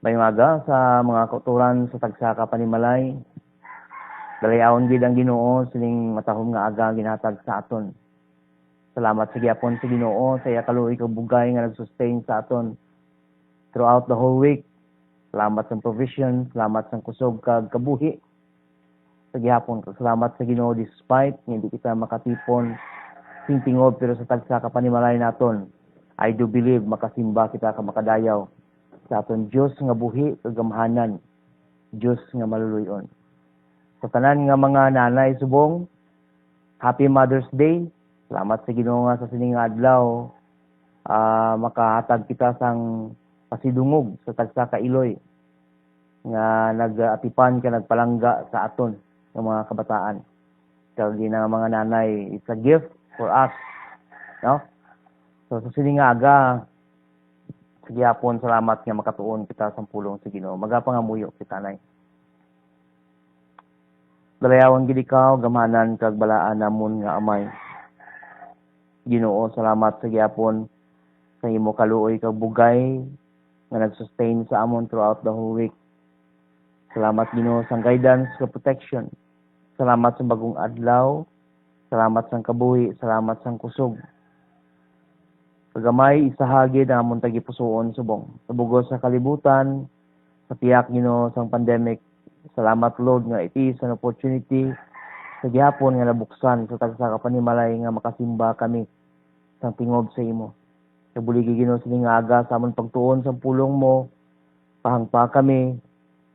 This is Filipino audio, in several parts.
Baymaga sa mga kauturan sa tagsaka panimalay, dalayawon gid ang Ginoo sining matahom nga aga ginhatag sa aton. Salamat sa gyapon sa Ginoo sa iya kaluoy kag bugay nga nag-sustain sa aton throughout the whole week. Salamat sa provision, salamat sa kusog kag kabuhi. Sa gyapon kag salamat sa Ginoo despite nga hindi kita makatipon tingtingog pero sa tagsaka panimalay naton. I do believe makasimba kita ka makadayaw sa aton Dios nga buhi kag gamhanan, Dios nga maluluyon. Sa tanan nga mga nanay subong, Happy Mother's Day. Salamat sa Ginoo nga sa sining adlaw makahatag kita sang pasidungog sa tagsa ka iloy nga nag-atipan ka nagpalangga sa aton ng mga kabataan. Kaya na mga nanay, it's a gift for us, no? So sa sining aga, sige hapon, salamat nga makatuon kita sa pulong sa Ginoo. Magapangamuyo kita nay. Dalayawan gid ikaw gamanan kag balaan namon nga amay. Ginoo, salamat sa gyapon sa imo kaluoy kag bugay nga nag-sustain sa amon throughout the whole week. Salamat Ginoo sa guidance sa protection. Salamat sa bagong adlaw. Salamat sa kabuhi, salamat sa kusog. Pagamay isahagid ang among tagipusoon subong. Sa bugos sa kalibutan, sa tiyak Ginoo sang pandemic. Salamat Lord nga it is an opportunity sa gihapon nga nabuksan sa tagsa ka panimalay nga makasimba kami sang tingob sa imo. Sa buligi Ginoo sining aga sa amon pagtuon sa pulong mo, pahangpa kami,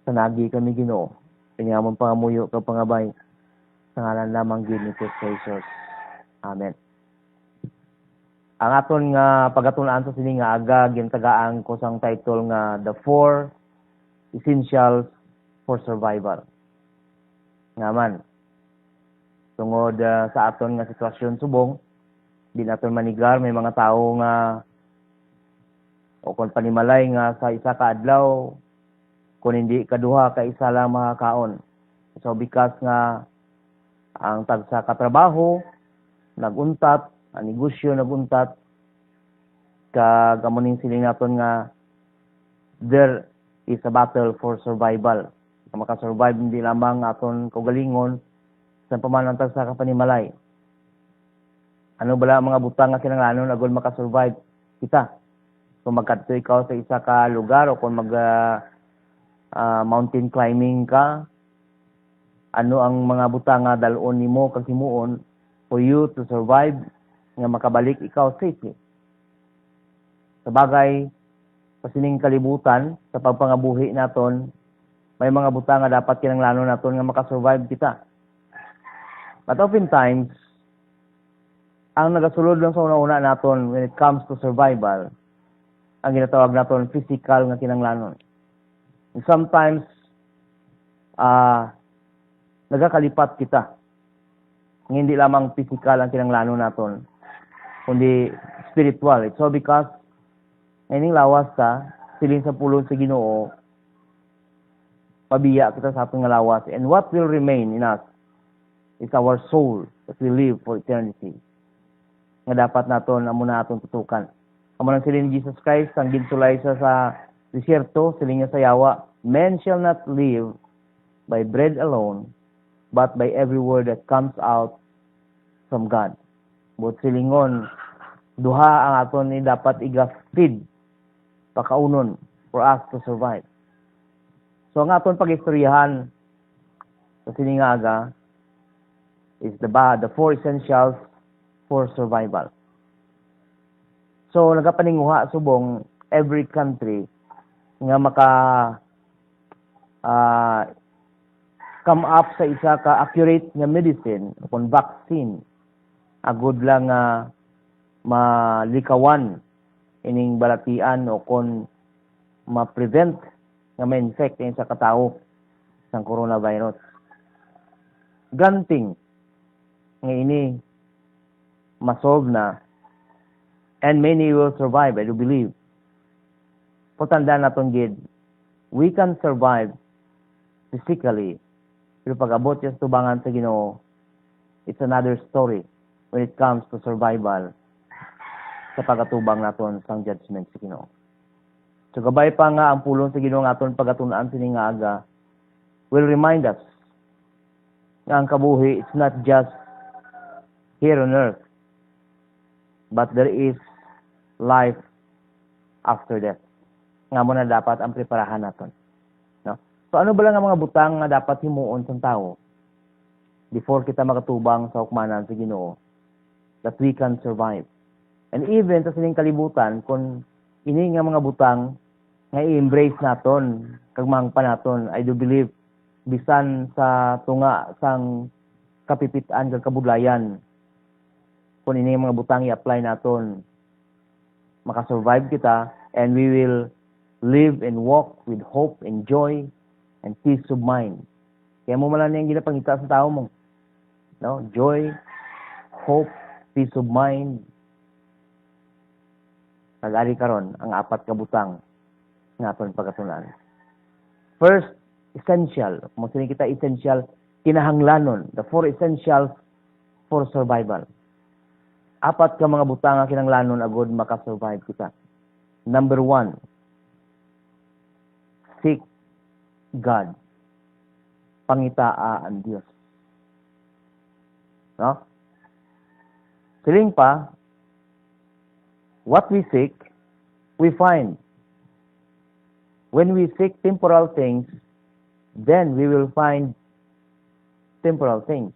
sanagi kami Ginoo. Kanya amon pangamuyo kag pangabay sa ngalan lamang gid ni Kristo Jesus. Amen. Ang aton nga pagatunan sa sining nga aga gintagaan ko sang title nga The 4 Essentials for Survival. Ngaman, tungod sa aton nga sitwasyon subong, di naton manigar may mga tao nga o kon panimalay nga sa isa ka adlaw kun hindi kaduha ka isa lang makakaon. So bikas nga ang tagsa ka trabaho naguntat, ang negosyo naguntat, kag amuning siling naton nga there is a battle for survival. Makasurvive hindi lamang aton kaugalingon sa pamanantag sa kapanimalay. Ano bala mga butang nga kinahanglanon agud makasurvive kita? Kung magkadto ikaw sa isa ka lugar o kung mountain climbing ka, ano ang mga butang nga dalon nimo kag himuon for you to survive nga makabalik ikaw safely. Sa bagay sa sining kalibutan sa pagpangabuhi naton, may mga butang nga dapat kinahanglanon naton nga makasurvive kita. But oftentimes, ang nagasulod lang sa una-una naton when it comes to survival, ang ginatawag naton physical nga kinahanglanon. And sometimes, nagakalipat kita. Hindi lamang physical ang kinahanglanon naton, kundi spiritual. It's all because ining lawas sa siling sa pulong sa Ginoo, pabiya kita sa atong nga lawas. And what will remain in us is our soul that will live for eternity. Nga dapat naton amo na aton tutukan. Amo nang siling Jesus Christ ang ginsulay sa desierto, siling sa yawa, men shall not live by bread alone, but by every word that comes out from God. But silingon, duha ang aton ni dapat iga-feed, pakaunon, for us to survive. So ang aton pag-istoryahan sa sining aga is the 4 essentials for survival. So nagapaninguha subong every country nga maka come up sa isa ka accurate nga medicine o kon vaccine agud lang malikawan ining balatian o kon ma-prevent nga ma-infect sa katao sang coronavirus. Ganting nga ini masolve na and many will survive, I do believe. Patandaan naton gid, we can survive physically, pero pag-abot sa tubangan sa Ginoo, it's another story when it comes to survival sa pagatubang naton sang judgment sa Ginoo. So gabay pa nga ang pulong sa Ginoo nga aton pagatun-an sini nga aga will remind us nga ang kabuhi it's not just here on earth, but there is life after death. Nga mo na dapat ang preparahan naton. No? So ano ba lang ang mga butang nga dapat himuon sa tao before kita makatubang sa hukmanan sa Ginoo that we can survive. And even sa sining kalibutan, kung ini nga mga butang nga i-embrace naton kag mangpa naton, I do believe bisan sa tunga sang kapipitan kag kabudlayan, kung ini mga butang i-apply naton, makasurvive kita, and we will live and walk with hope and joy and peace of mind. Kaya mo malan yung ginapangita sa tao mo. No? Joy, hope, peace of mind. Nag-ari karon ang apat ka butang nga aton pagatunan. First, essential. Kung sino kita essential, kinahanglanon. The four essentials for survival. Apat ka mga butang nga kinahanglanon agud makasurvive kita. Number 1, seek God. Pangitaa ang Dios. No? Siling pa, what we seek, we find. When we seek temporal things, then we will find temporal things.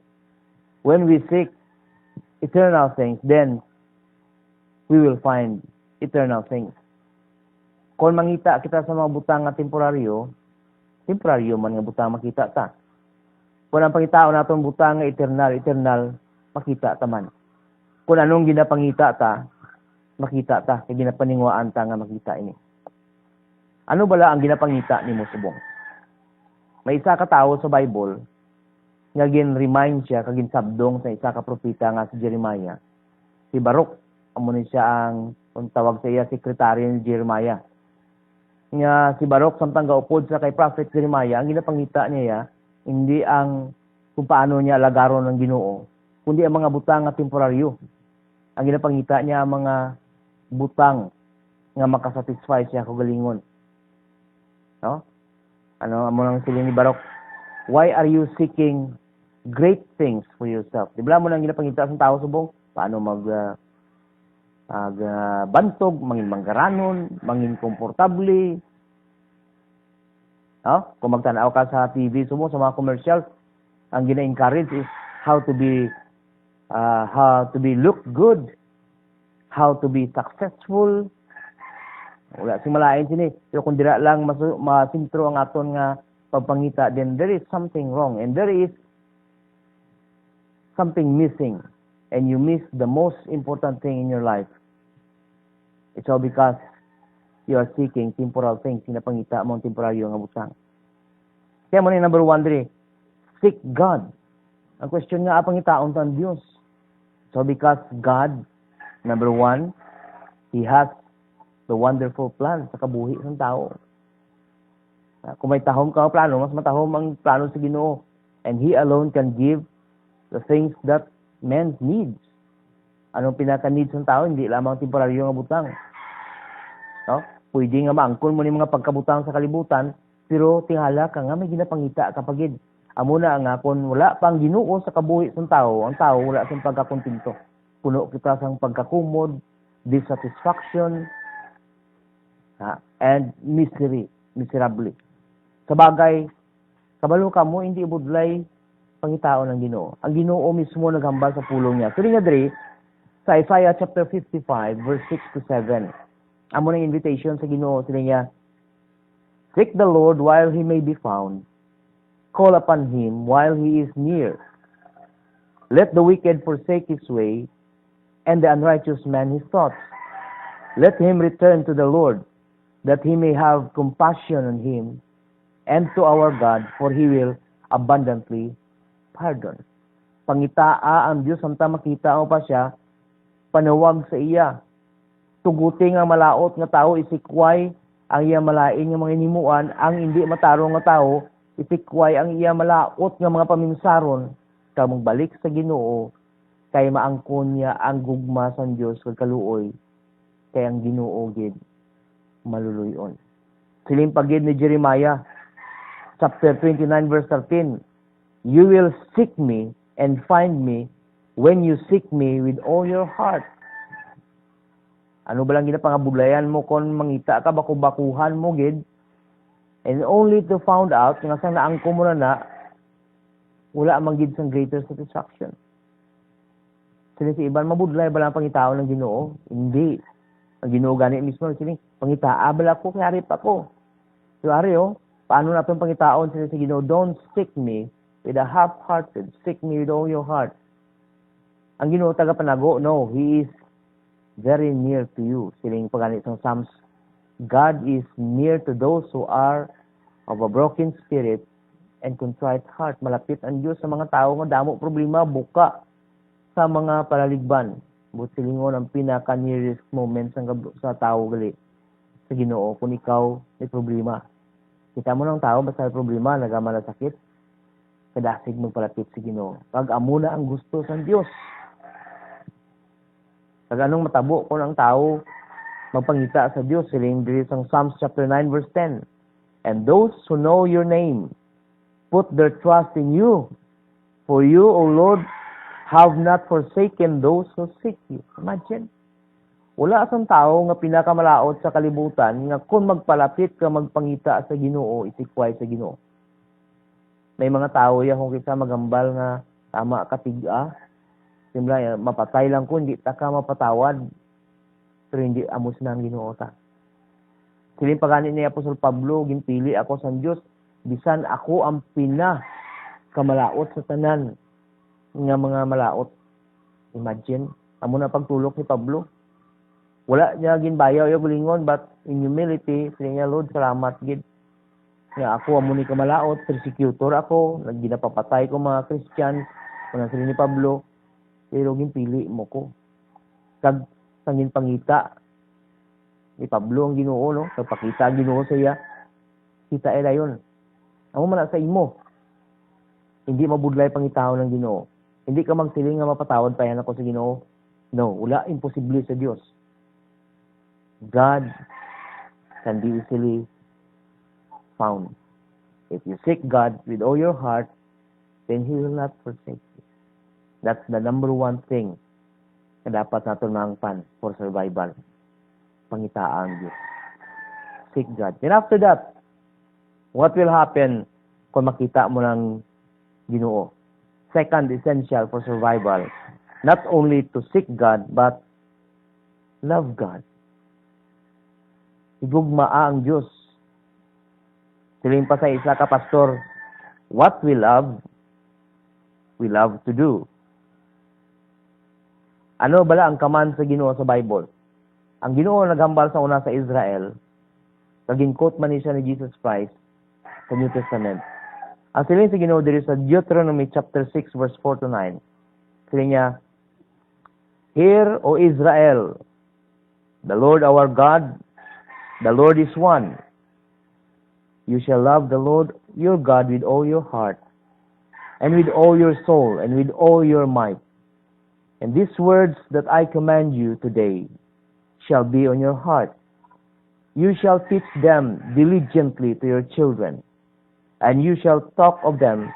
When we seek eternal things, then we will find eternal things. Kung mangita kita sa mga butang nga temporaryo man nga butang makita ta. Kung ang pangitaon naton butang nga eternal, makita ta man. Kung anong ginapangita ta, makita ta. Kaya ginapaningwaan ta nga makita ini. Ano bala ang ginapangita ni mo subong? May isa ka tao sa Bible nga gin-remind siya, kagin sabdong sa isa ka propeta nga si Jeremiah. Si Baruch, amo ni siya ang tawag sa iya sekretaryo ni Jeremiah. Nga si Baruch samtang gaupod sa kay Prophet Jeremiah, ang ginapangita niya hindi ang kung paano niya alagaron ng Ginoo, kundi ang mga butang nga temporaryo. Ang ginapangita niya ang mga butang nga makasatisfy siya kagalingon. No? Ano amo nang siling ni Baruch? Why are you seeking great things for yourself? Di ba mo nang ginapangita sa tao subong paano bantog, mangin manggaranon, mangin komportable. No? Kung magtanaw ka sa TV sumo sa mga commercials, ang gina-encourage is how to be look good, how to be successful. Wala sing malain sini. Pero kung dira lang masintro ang aton nga pagpangita, then there is something wrong and there is something missing and you miss the most important thing in your life. It's all because you are seeking temporal things. Sinapangita mo ang temporaryo nga butang. Kaya mo ni number 1 diri, seek God. Ang question nga apang itaon tan Dios. So because God, number 1, He has the wonderful plan sa kabuhi ng tao. Kung may tahom ka plano, mas matahom ang plano sa Ginoo. And He alone can give the things that man needs. Anong pinaka-needs ng tao? Hindi lamang temporaryo nga butang. No? Pwede nga maangkon mo ni mga pagkabutang sa kalibutan, pero tingala ka nga may ginapangita kapagid. Amo na nga kung wala pang Ginoo sa kabuhi ng tao, ang tao wala siyang pagkakontento. Puno kita sang pagkakumod, dissatisfaction, and miserably. Sabagay, kabalo ka mo, hindi budlay pangitao ng Ginoo. Ang Ginoo mismo naghambal sa pulong niya. So nga diri, sa Isaiah chapter 55, verse 6 to 7, amo ng invitation sa Ginoo, sila niya, seek the Lord while He may be found. Call upon Him while He is near. Let the wicked forsake his way, and the unrighteous man his thoughts. Let him return to the Lord, that He may have compassion on him, and to our God, for He will abundantly pardon. Pangitaa ang Diyos, samtang makita mo pa siya, panawag sa iya. Tuguting ang malaot nga tao, isikway ang iya malain nga mga inimuan, ang hindi matarong nga tao, isikway ang iya malaot nga mga paminsaron, kamong balik sa Ginoo, kay maangkon niya ang gugma sa Diyos kag kaluoy, kay ang Ginoo gid maluluyon. Siling pagid ni Jeremiah, chapter 29, verse 13, "You will seek me and find me when you seek me with all your heart." Ano ba lang ginapangabudlayan mo kung mangita ka, bakubakuhan mo, gid? And only to found out, nga sa naangko mo na, wala mang gid sang greater satisfaction. Sila si Iban, mabudlay ba lang pangitao ng Ginoo? Hindi. Ang Ginoo gani mismo, sila, pangitaa bala ko, kaya rip ako. So, paano na itong pangitaon sila si Ginoo? Don't seek me with a half-hearted. Seek me with all your heart. Ang Ginoo taga-panago, no, He is very near to you. Siling pagani sa Psalms, God is near to those who are of a broken spirit and contrite heart. Malapit ang Diyos sa mga tao nga damo problema, buka sa mga palaligban. But silingon ang pinaka-nearest moment sa tao gali sa Ginoo kung ikaw may problema. Kita mo ng tao basta may problema, nagaman na sakit, kadasig magpalapit sa Ginoo. Pag amo na ang gusto sa Dios. Pag anong matabo kung ang tao magpangita sa Dios, siling diri sa Psalms chapter 9 verse 10. "And those who know your name put their trust in you. For you, O Lord, have not forsaken those who seek you." Imagine. Wala asang tao nga pinakamalaot sa kalibutan nga kung magpalapit ka magpangita sa Ginoo, isikway sa Ginoo. May mga tao ya kung kita magambal nga tama katiga, simula mapatay lang ko, hindi ta ka mapatawad, pero hindi amos na ang Ginoo ta. Siling pagani ni Apostol Pablo, ginpili ako sa Dios, bisan ako ang pinakamalaot sa tanan nga mga malaot. Imagine, amo na pagtulok ni Pablo. Wala niya ginbayaw yung gulingon, but in humility, siya niya, Lord, salamat gid. Nga ako amo ni kamalaot, persecutor ako, ginapapatay ko mga Christians, mga sila ni Pablo, pero ginpili mo ko. Kag sangin pangita ni Pablo ang Ginoo, no? Pagpakita ang Ginoo sa iya, kita ay dayon. Amo man sa imo. Hindi mabudlay pangitao ng Ginoo. Hindi ka magsiling nga mapatawad pa yan ako sa Ginoo. No, wala, imposible sa Dios. God can be easily found. If you seek God with all your heart, then He will not forsake you. That's the number one thing na dapat natin mangpan for survival. Pangitaan Diyos. Seek God. Then after that, what will happen kung makita mo ng Ginoo? Second essential for survival, not only to seek God, but love God. Igugmaa ang Diyos. Siling pa sa isa ka pastor, what we love to do. Ano bala ang command sa Ginoo sa Bible? Ang Ginoo naghambal sa una sa Israel, naging quote man siya ni Jesus Christ sa New Testament. Ang siling sa Ginoo diri sa Deuteronomy chapter 6 verse 4 to 9. Siling niya, "Hear, O Israel, the Lord our God, the Lord is one. You shall love the Lord your God with all your heart, and with all your soul, and with all your might. And these words that I command you today shall be on your heart. You shall teach them diligently to your children, and you shall talk of them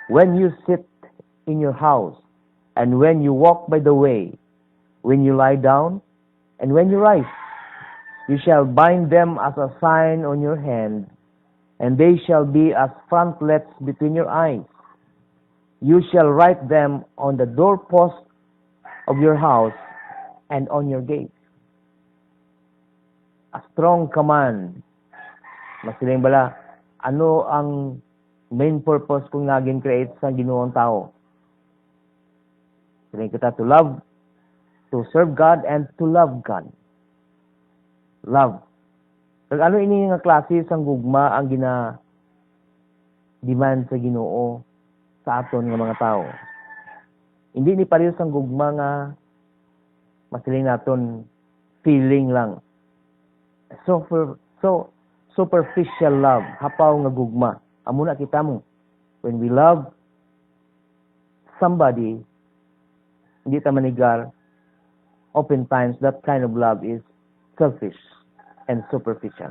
when you sit in your house, and when you walk by the way, when you lie down, and when you rise. You shall bind them as a sign on your hand, and they shall be as frontlets between your eyes. You shall write them on the doorpost of your house and on your gates." A strong command. Masiling bala, ano ang main purpose kung naging create sa Ginoong tao? Siling kita to love, to serve God, and to love God. Love. Kag ano ini nga klase sang gugma ang demand sa Ginoo sa aton nga mga tao? Hindi ni pareho sang gugma nga masiling naton feeling lang. So superficial love, hapaw nga gugma. Amo na kita mo. When we love somebody, hindi ta manigar, oftentimes that kind of love is selfish and superficial.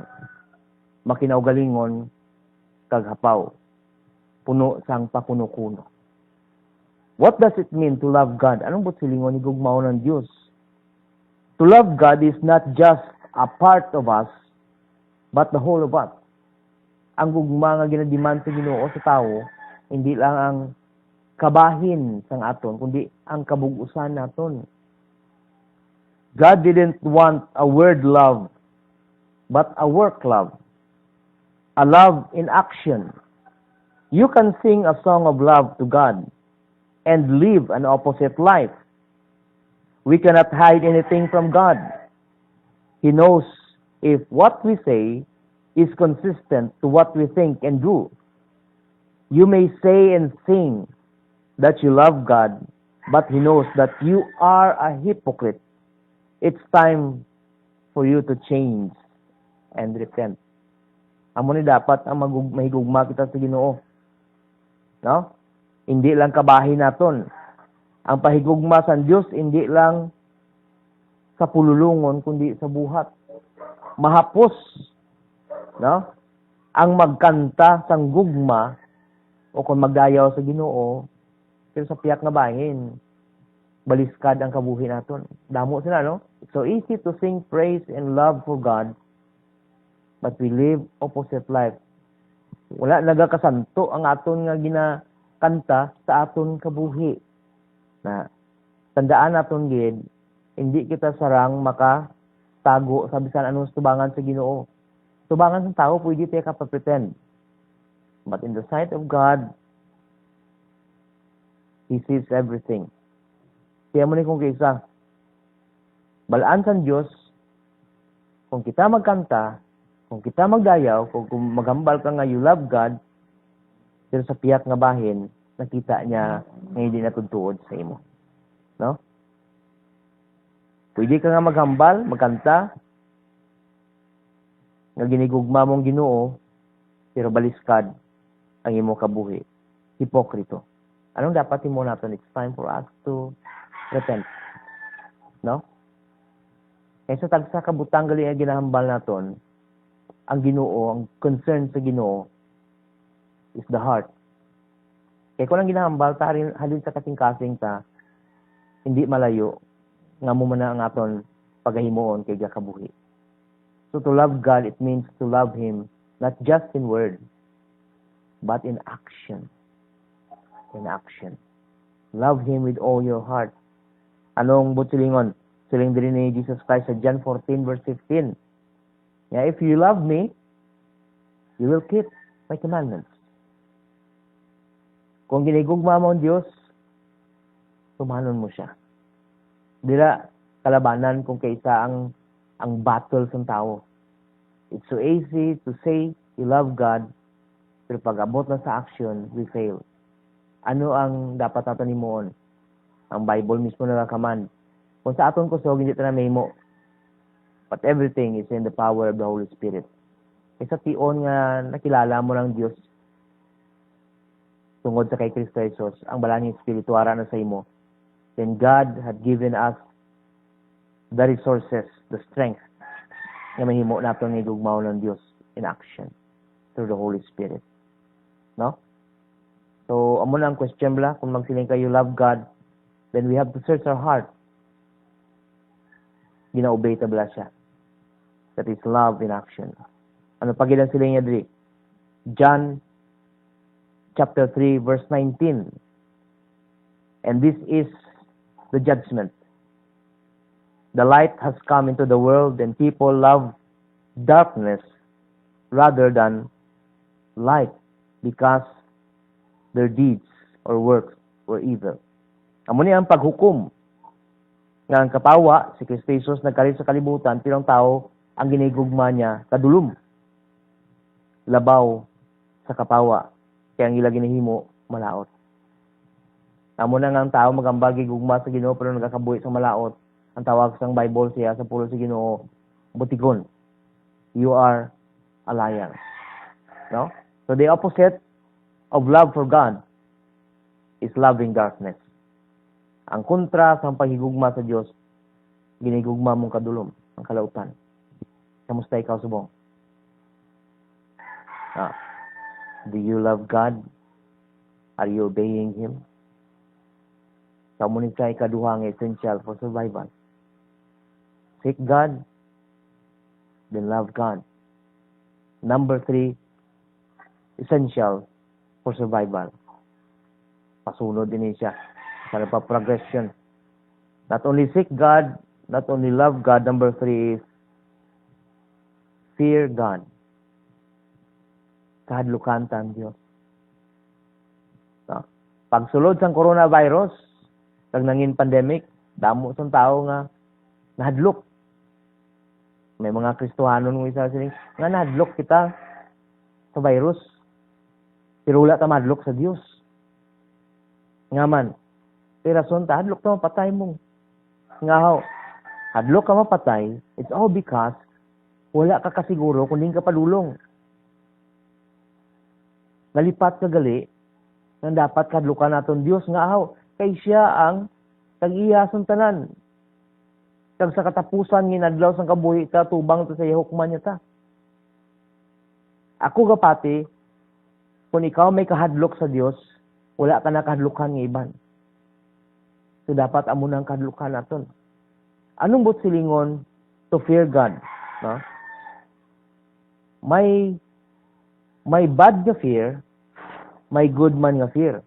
makinaugalingon kag hapaw, puno sang pakuno-kuno. What does it mean to love God? Anong butsilingon ni gugmao ng Diyos? To love God is not just a part of us, but the whole of us. Ang gugma nga ginadiman sa Ginoo sa tao, hindi lang ang kabahin sang aton, kundi ang kabug-usan naton. God didn't want a word love, but a work love. A love in action. You can sing a song of love to God and live an opposite life. We cannot hide anything from God. He knows if what we say is consistent to what we think and do. You may say and sing that you love God, but He knows that you are a hypocrite. It's time for you to change and repent. Amo ni dapat ang mahigugma kita sa Ginoo. No? Hindi lang kabahin naton. Ang pahigugma sa Dios hindi lang sa pululungon kundi sa buhat. Mahapos, no? Ang magkanta sang gugma o kung magdayaw sa Ginoo pero sa piyak nga bahin, baliskad ang kabuhi naton. Damo sila, no? It's so easy to sing praise and love for God, but we live opposite life. Wala nagakasanto ang aton nga ginakanta sa aton kabuhi. Na tandaan naton gid, hindi kita sarang makatago sa bisan anong tubangan sa Ginoo. Tubangan sa tao pwede tayo kapapretend. But in the sight of God, He sees everything. Kaya mo ni kung kaysa, balaan sa Diyos, kung kita magkanta, kung kita magdayaw, kung maghambal ka nga you love God, pero sa piyak nga bahin, nakita niya nga hindi natutuod sa imo. No? Pwede ka nga maghambal, magkanta, nga ginigugma mong Ginoo, pero baliskad ang imo kabuhi. Hipokrito. Anong dapat imo natin? It's time for us to repent. No? Kaya sa tagsa kabutang gali nga ginahambal naton, ang Ginoo, ang concern sa Ginoo is the heart. Kaya kung lang ginahambal ta halin sa kasing-kasing ta, hindi malayo nga mo man ang aton pagahimuon kay gakabuhi. So to love God, it means to love Him not just in word, but in action. In action. Love Him with all your heart. Anong butsilingon? Siling din ni Jesus Christ sa John 14 verse 15. Yeah, if you love me, you will keep my commandments. Kung ginigugma mo ang Diyos, tumanon mo siya. Dila kalabanan kung kaysa ang battle sa tao. It's so easy to say you love God, pero pag abot na sa action, we fail. Ano ang dapat natin himuon? Ang Bible mismo nagakaman. Kung sa aton kusog, hindi ito na mahimo. But everything is in the power of the Holy Spirit. Isa tion nga nakilala mo ng Diyos tungod sa kay Kristo Jesus, ang balangin espirituara na sa imo. Then God had given us the resources, the strength na mahimo natin ng igugmaw ng Diyos in action through the Holy Spirit. No? So, amo na ang question bala, kung magsiling kayo love God, then we have to search our heart. Gina-obey ta bala siya. That is love in action. Ano pa gilang sila niya diri? John chapter 3 verse 19. And this is the judgment. The light has come into the world and people love darkness rather than light because their deeds or works were evil. Amo ni ang paghukom nga ang kapawa si Kristo Jesus nagkari sa kalibutan pero ang tao ang ginigugma niya kadulom. Labaw sa kapawa kaya ang ila ginahimo malaot. Amo na nga ang tao magambagi gugma sa Ginoo pero nagakabuhi sa malaot. Ang tawag sa Bible siya sa pulo sa Ginoo, butigon. You are a liar. No? So the opposite of love for God is loving darkness. Ang kontra sa paghigugma sa Diyos, ginigugma mong kadulom, ang kalautan. Kamusta ikaw, subong? Ah, do you love God? Are you obeying Him? Kamu ni sa ikaduha nga essential for survival. Seek God, then love God. Number 3, essential for survival. Pasunod din siya. Para pa-progression. Not only seek God, not only love God, number 3 is fear God. Kahadlukan ta ang Diyos. No? Pagsulod sang coronavirus, kag nangin pandemic, damo sang tao nga nahadlok. May mga Kristohanon ng isa siling nga nahadlok kita sa virus. Pero wala ta mahadlok sa Dios. Nga man, rason ta hadlok ta mapatay mo. Nga ho, hadlok ka mapatay, it's all because wala ka kasiguro kung hindi ka padulong. Nalipat ka gali, nang dapat kadlukan naton Dios nga ho, kay siya ang tag-iyason tanan. Kag sa katapusan ginadlaw sang kabuhi ta tubang ta sa hukman niya ta. Ako gapati, kung ikaw may kahadlok sa Dios, wala ka na kahadlukan ng iban. So dapat amo nang kahadlukan naton. Anong but silingon to fear God, no? May bad nga fear, may good man nga fear.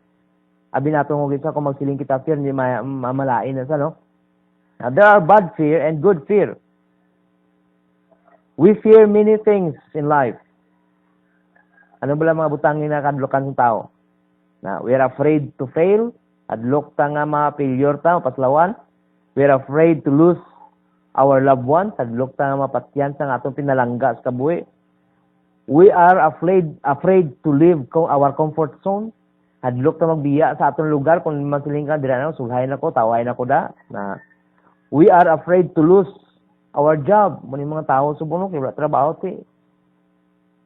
Abi nato ng isa kung magsiling kita fear, hindi mamalain na sa, no? Now, there are bad fear and good fear. We fear many things in life. Ano ba lang mga butangin na kadlukan ng tao? Na, we are afraid to fail, adlok ta nga mga failure ta, paslawan. We are afraid to lose our loved ones, adlok ta nga mapatyan sa atong pinalangga sa kabuhi. We are afraid to leave our comfort zone. Hadlok ta magbiya sa atong lugar kung masiling ka dira na sulhay nako, taway nako da. Na we are afraid to lose our job. Muni mga tao subunok wala trabaho ti.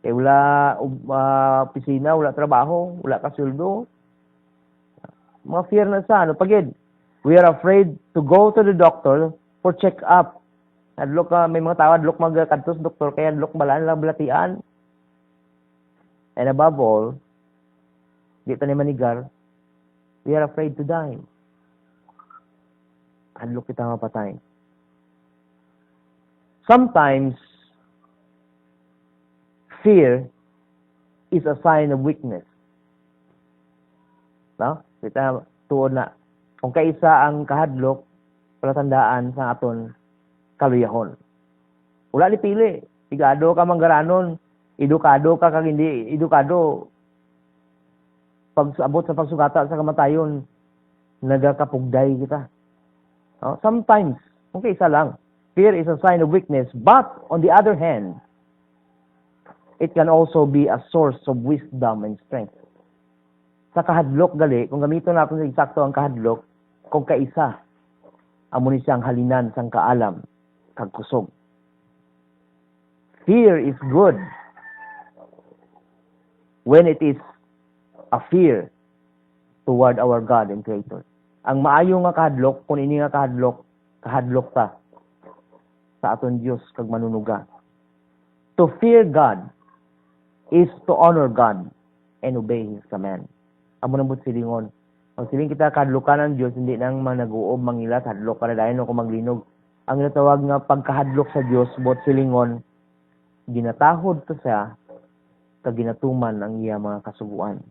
Kay wala opisina, wala trabaho, wala ka sweldo. Mga fear na sa ano pagid. We are afraid to go to the doctor for check up. Hadlok ka may mga tao hadlok magkadtos doktor kaya hadlok balaan lang balatian. And above all, di tayo manigar, we are afraid to die. Hadlok kita mapatay. Sometimes, fear is a sign of weakness. No? Kita tuod na. Kung kaisa ang kahadlok, palatandaan sa aton kaluyahon. Wala ni pili. Igado ka manggaranon, edukado ka kag hindi edukado. Pag abot sa pagsugata sa kamatayon, nagakapugday kita. No? Sometimes, kung kaisa lang, fear is a sign of weakness, but on the other hand, it can also be a source of wisdom and strength. Sa kahadlok gali, kung gamiton natin sa eksakto ang kahadlok, kung kaisa, amo ni siyang halinan sang kaalam, kag kusog. Fear is good when it is a fear toward our God and Creator. Ang maayo nga kahadlok, kung ini nga kahadlok ta sa aton Dios kag manunuga. To fear God is to honor God and obey His command. Amo nang but silingon. Ang siling kita kahadlokan ng Dios, hindi nang managuob mangilat hadlok para dayon ko maglinog. Ang natawag nga pagkahadlok sa Dios bot silingon, ginatahod to siya kag ginatuman ang iya mga kasuguan.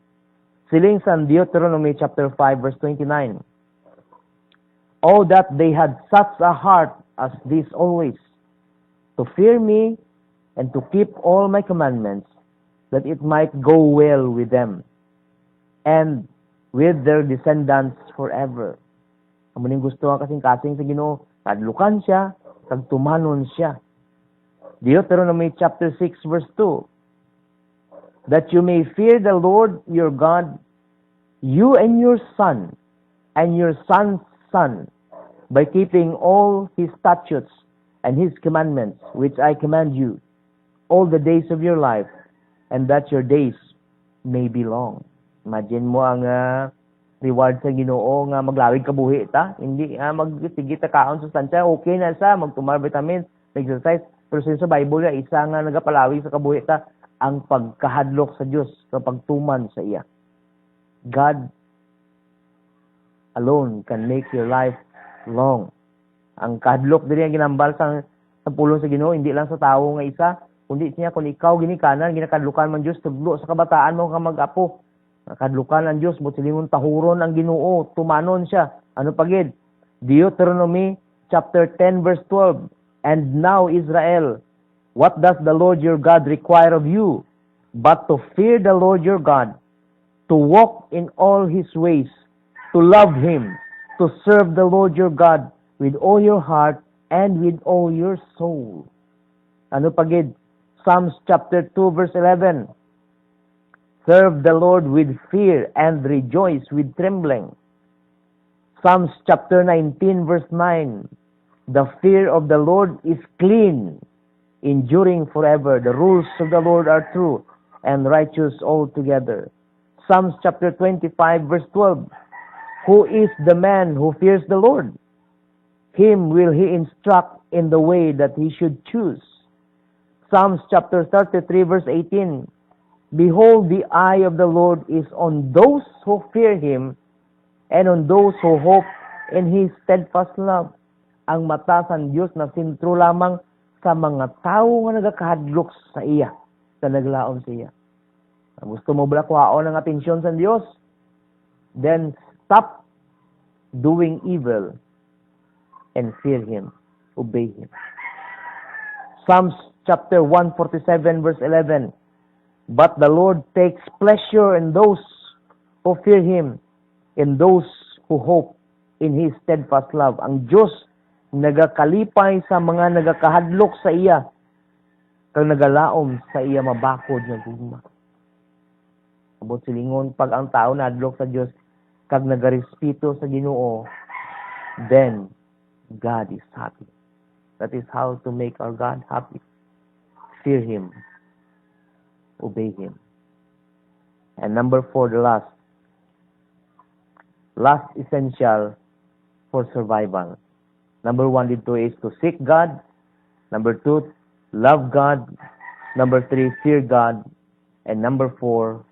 Siling sa Deuteronomy chapter 5 verse 29. Oh, that they had such a heart as this always, to fear me and to keep all my commandments, that it might go well with them and with their descendants forever. Amo ning gusto ang kasing-kasing sa Ginoo, kadlukan siya, kag tumanon siya. Deuteronomy chapter 6 verse 2. That you may fear the Lord your God, you and your son, and your son's son, by keeping all His statutes and His commandments, which I command you, all the days of your life, and that your days may be long. Imagine mo ang reward sa Ginoo nga maglawig kabuhi ta, hindi magsigit ta kaon sustansya, okay na sa magtumar vitamins, exercise, pero sa Bible isa nga nagapalawig sa kabuhi ta, ang pagkahadlok sa Dios kapag tuman sa iya. God alone can make your life long. Ang kahadlok diri ang ginambal sa pulong sa Ginoo, hindi lang sa tawo nga isa, kundi niya kung ikaw ginikanan, ginakadlukan man Dios tuglo sa kabataan mo nga mag-apo. Nakadlukan ang Dios mo silingon tahuron ang Ginoo, tumanon siya. Ano pagid? Deuteronomy chapter 10 verse 12. And now Israel, what does the Lord your God require of you? But to fear the Lord your God, to walk in all His ways, to love Him, to serve the Lord your God with all your heart and with all your soul. Ano pagid? Psalms chapter 2 verse 11. Serve the Lord with fear and rejoice with trembling. Psalms chapter 19 verse 9. The fear of the Lord is clean, enduring forever. The rules of the Lord are true and righteous altogether. Psalms chapter 25 verse 12. Who is the man who fears the Lord? Him will He instruct in the way that he should choose. Psalms chapter 33 verse 18. Behold, the eye of the Lord is on those who fear Him and on those who hope in His steadfast love. Ang mata sa Diyos na sintro lamang sa mga tao nga nagakahadlok sa iya, sa naglaom sa iya. Gusto mo ba kuhaon ang atensyon sa Diyos? Then stop doing evil and fear Him. Obey Him. Psalms chapter 147 verse 11. But the Lord takes pleasure in those who fear Him, in those who hope in His steadfast love. Ang Diyos nagakalipay sa mga nagakahadlok sa iya, kag nagalaom sa iya mabakod nga gugma. Abot silingon, pag ang tao nadlok sa Diyos, kag nagarespeto sa Ginoo, then God is happy. That is how to make our God happy. Fear Him. Obey Him. And number 4, the last essential for survival. Number 1 dito is to seek God. Number 2, love God. Number 3, fear God. And number 4,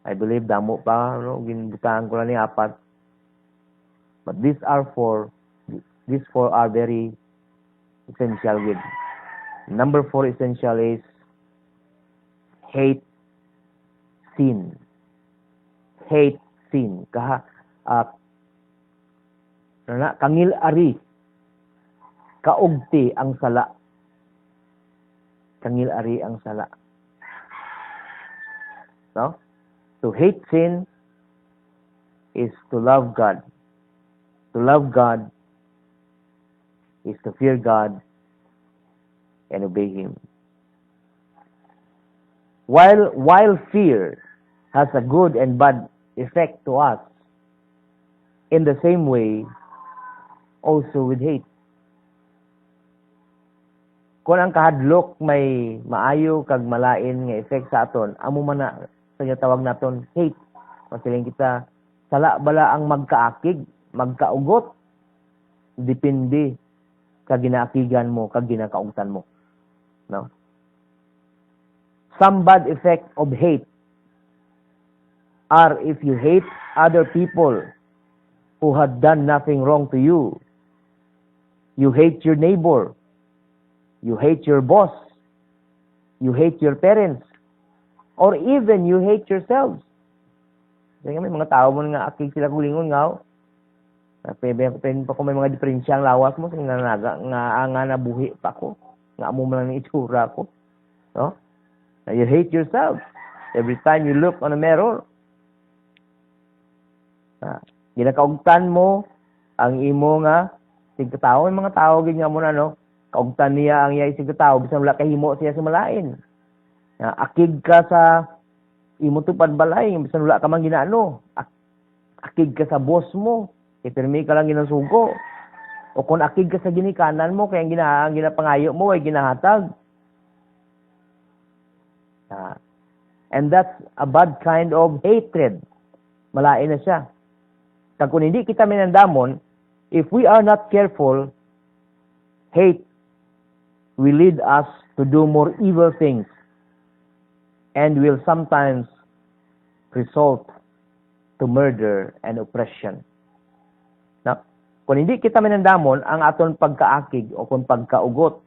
I believe damo pa, no? Ginbutahan ko lang ni 4. But these 4 are very essential with. Number 4 essential is hate sin. Hate sin. Kangil ari, kaugti ang sala. Kangil ari ang sala. No? To hate sin is to love God. To love God is to fear God and obey Him. While fear has a good and bad effect to us, in the same way, also with hate. Kung ang kahadlok may maayo kag malain nga effect sa aton, amo man na sa tawag naton hate. Masiling kita, sala bala ang magkaakig, magkaugot, depende kag ginaakigan mo, kag ginakaungtan mo. No? Some bad effect of hate are if you hate other people who had done nothing wrong to you. You hate your neighbor. You hate your boss. You hate your parents. Or even you hate yourselves. Kaya may mga tao mo nga akig sila kulingon nga. Pen pa ko may mga diferensyang lawas mo nga nabuhi pa ko. Nga mo man ang itsura ko. No? You hate yourself. Every time you look on a mirror. Ginakaugtan mo ang imo nga sigkatao, may mga tao ganyan mo na, no? Kaugtan niya ang iya sigkatao, bisan wala kahimo siya sa malain. Akig ka sa imo tupad balay, bisan wala ka man ginaano. Akig ka sa boss mo, ipirmi ka lang ginasugo. O kung akig ka sa ginikanan mo, kaya ang ginapangayo mo ay ginahatag. And that's a bad kind of hatred. Malain na siya. Kag kung hindi kita minandamon, if we are not careful, hate will lead us to do more evil things and will sometimes result to murder and oppression. Now, kung hindi kita minandamon ang aton pagkaakig o kung pagkaugot,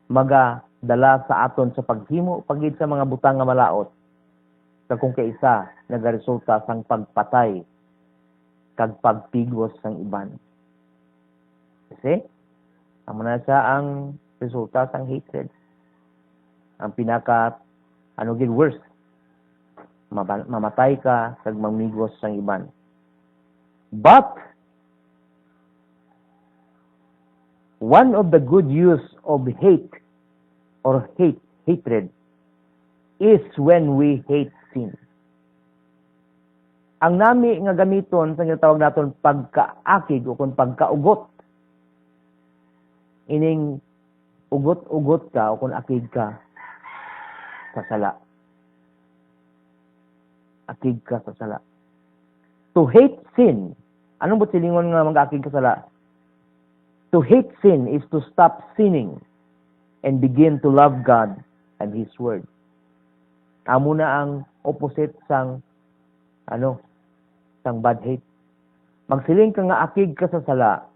magadala sa aton sa paghimo pagid sa mga butang nga malaot, kag kung kaisa nagaresulta sang pagpatay kag pagpigos sang iban. Kasi, amo na siya ang resulta sang hatred. Ang pinaka, worst, mamatay ka kag mamigos sang iban. But, one of the good use of hatred, is when we hate sin. Ang nami nga gamiton sa tawag naton pagkaakig o kung pagkaugot, ining ugot-ugot ka o kung akig ka sa sala. Akig ka sa sala. To hate sin, anong ba't silingon nga mag-akig ka sa sala? To hate sin is to stop sinning and begin to love God and His Word. Amo na ang opposite sang sang bad hate. Magsiling ka nga akig ka sa sala,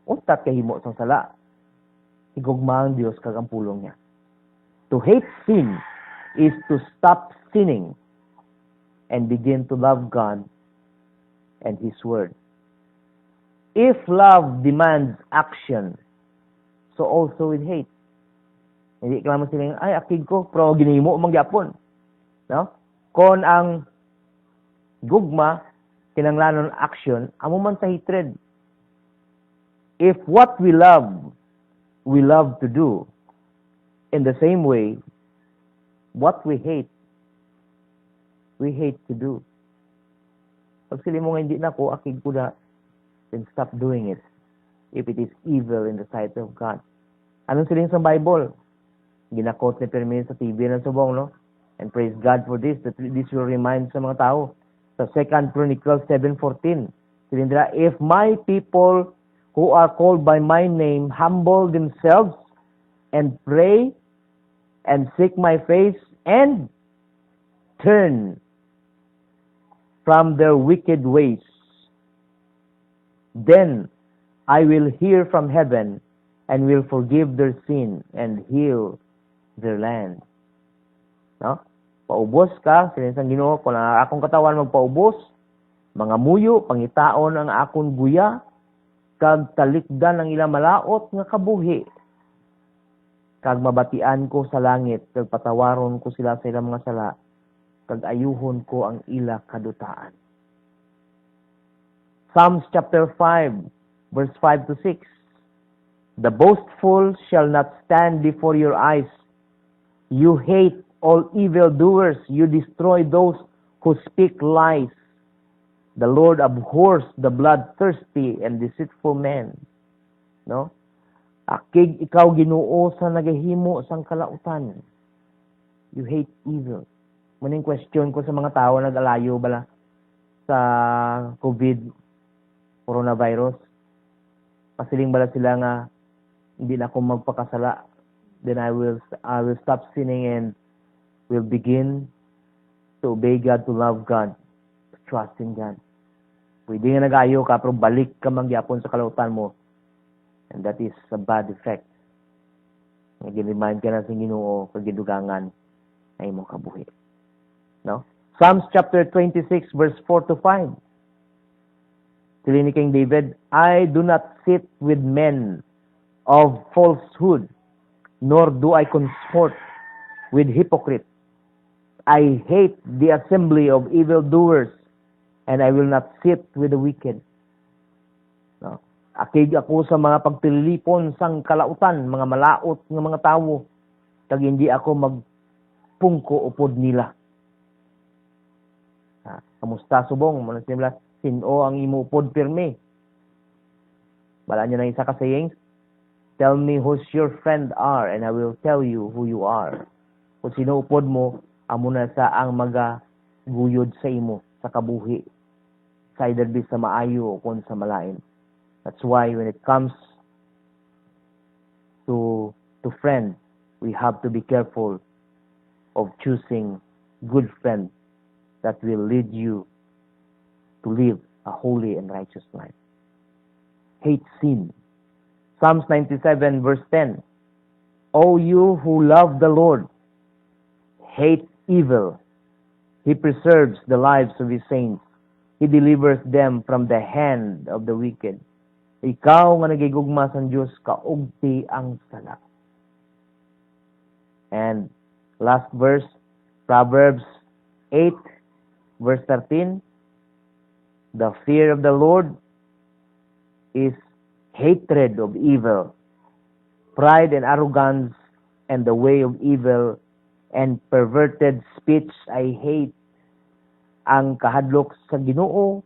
untat kahimo sang sala. Higugma ang Dios kag ang pulong niya. To hate sin is to stop sinning and begin to love God and His Word. If love demands action, so also with hate. Hindi ka naman silang, ay, akig ko, pero ginimo mangyapon. No? Kung ang gugma, kinanglanon action, amo man sa hatred. If what we love to do, in the same way, what we hate to do. Pag sila mo nga hindi na ko, akig ko na, then stop doing it if it is evil in the sight of God. Anong siling sa Bible? Ginakot ni Permin sa TV ng subong, no? And praise God for this, that this will remind sa mga tao. Sa 2 Chronicles 7:14, silindra, if my people who are called by my name humble themselves and pray and seek my face and turn from their wicked ways, then I will hear from heaven and will forgive their sin and heal their land. No? Paubos ka, sinisang Ginoo, kung ang akong katawan magpaubos, mga muyo, pangitaon ang akong guya, kag talikdan ang ilang malaot nga kabuhi. Kag mabatian ko sa langit, kag patawaron ko sila sa ilang mga sala, kag ayuhon ko ang ila kadutaan. Psalms chapter 5, verse 5 to 6. The boastful shall not stand before your eyes. You hate all evildoers. You destroy those who speak lies. The Lord abhors the bloodthirsty and deceitful men. No? Akig ikaw Ginoo sa nagahimo sang kalautan. You hate evil. Muning question ko sa mga tao nag-alayo bala sa COVID coronavirus. Pasiling bala sila nga hindi na ako magpakasala. Then I will stop sinning and will begin to obey God, to love God, to trust in God. Pwede nga nag-ayo ka, pero balik ka mangyapon sa kalautan mo. And that is a bad effect. Nag-remind ka na sa Ginoo, kagidugangan ay mo kabuhi. No? Psalms chapter 26, verse 4 to 5. Sili ni King David, I do not sit with men of falsehood, nor do I consort with hypocrites. I hate the assembly of evildoers, and I will not sit with the wicked. No? Akig ako sa mga pagtilipon sang kalautan, mga malaot ng mga tawo, kag hindi ako magpungko upod nila. Kamusta subong? Muna sila, sino ang imo upod pirme? Bala niya na isa ka sayings, tell me who's your friend are, and I will tell you who you are. Kung sino upod mo, amo na sa ang magaguyod sa imo, sa kabuhi. Sa either be sa maayo o kung sa malain. That's why when it comes to friends, we have to be careful of choosing good friends that will lead you to live a holy and righteous life. Hate sin. Psalms 97 verse 10. O you who love the Lord, hate evil. He preserves the lives of His saints. He delivers them from the hand of the wicked. Ikaw nga nagigugma sa Diyos, kaugti ang sala. And last verse, Proverbs 8 verse 13. The fear of the Lord is hatred of evil. Pride and arrogance and the way of evil and perverted speech I hate. Ang kahadlok sa Ginoo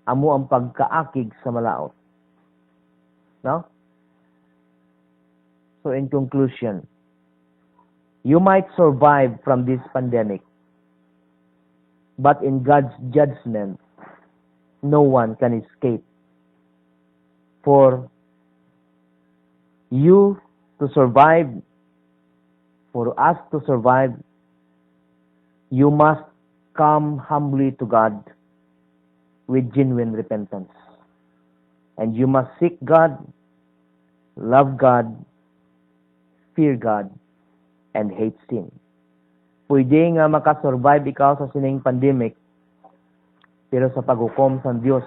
amo ang pagkaakig sa malaot. No? So in conclusion, you might survive from this pandemic, but in God's judgment, no one can escape. For you to survive, for us to survive, you must come humbly to God with genuine repentance. And you must seek God, love God, fear God, and hate sin. Pwede nga makasurvive ikaw sa sining pandemic, pero sa paghukom sa Diyos,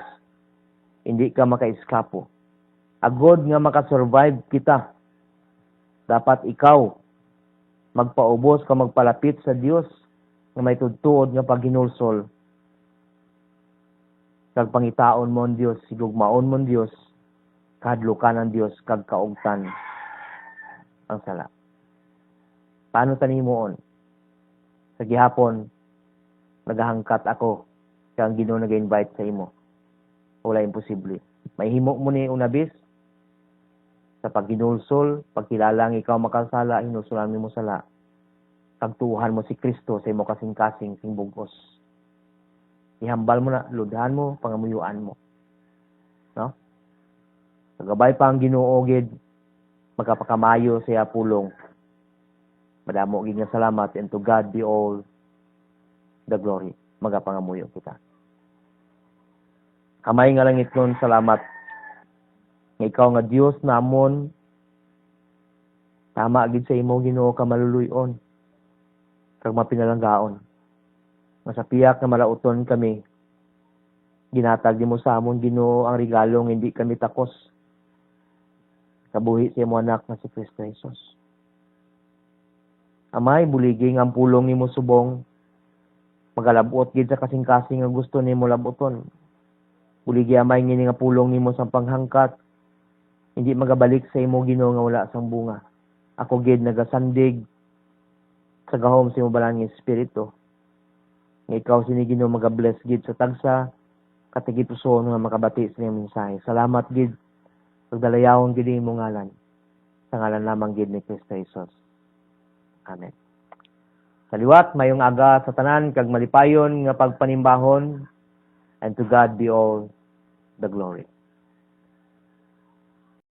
hindi ka makaiskapo. Agod nga makasurvive kita, dapat ikaw magpaubos ka magpalapit sa Diyos nga may tudtuod nga paghinulsol. Kag pangitaon mo ang Diyos, sigugmaon mo ang Diyos, kahadlukan ang Diyos, kag kaugtan ang sala. Paano tanimoon? Sa gihapon, naghahangkat ako, kang Ginoo nag-invite sa imo. Wala imposible. May himo mo ni unabis, sa paghinulsol, pagkilalang ikaw makasala, hinulsolan mo sala. Pagtuuhan mo si Kristo sa imo kasing-kasing sing bugos. Ihambal mo na, ludhan mo, pangamuyuan mo. No? Sagabay pa ang Ginoo gid, magkapakamayo sa pulong. Madamo gid nga salamat, and to God be all the glory. Magapangamuyo kita. Kamay nga langit nun, salamat. Nga ikaw nga Dios namon, tama gid sa imo Ginoo ka maluluyon, kag mapinalanggaon. Masapiyak na malauton kami. Ginatag di mo sa amon Ginoo ang regalong hindi kami takos. Kabuhi sa imo anak na si Kristo Jesus. Amay, buliging ang pulong nimo subong. Magalabot gid sa kasing-kasing nga gusto nimo labuton. Buligi amay ngini nga pulong nimo sa panghangkat. Hindi magabalik sa imo Ginoo nga wala sang bunga. Ako gid nagasandig sa gahom sa imo balang espiritu. Nga ikaw sini Ginoo magabless gid sa tagsa katigipuson nga makabati sa iyong mensahe. Salamat gid pagdalayawon gid imo ngalan. Sa ngalan lamang gid ni Kristo Jesus. Amen. Saliwat mayong aga sa tanan kag malipayon nga pagpanimbahon, and to God be all the glory.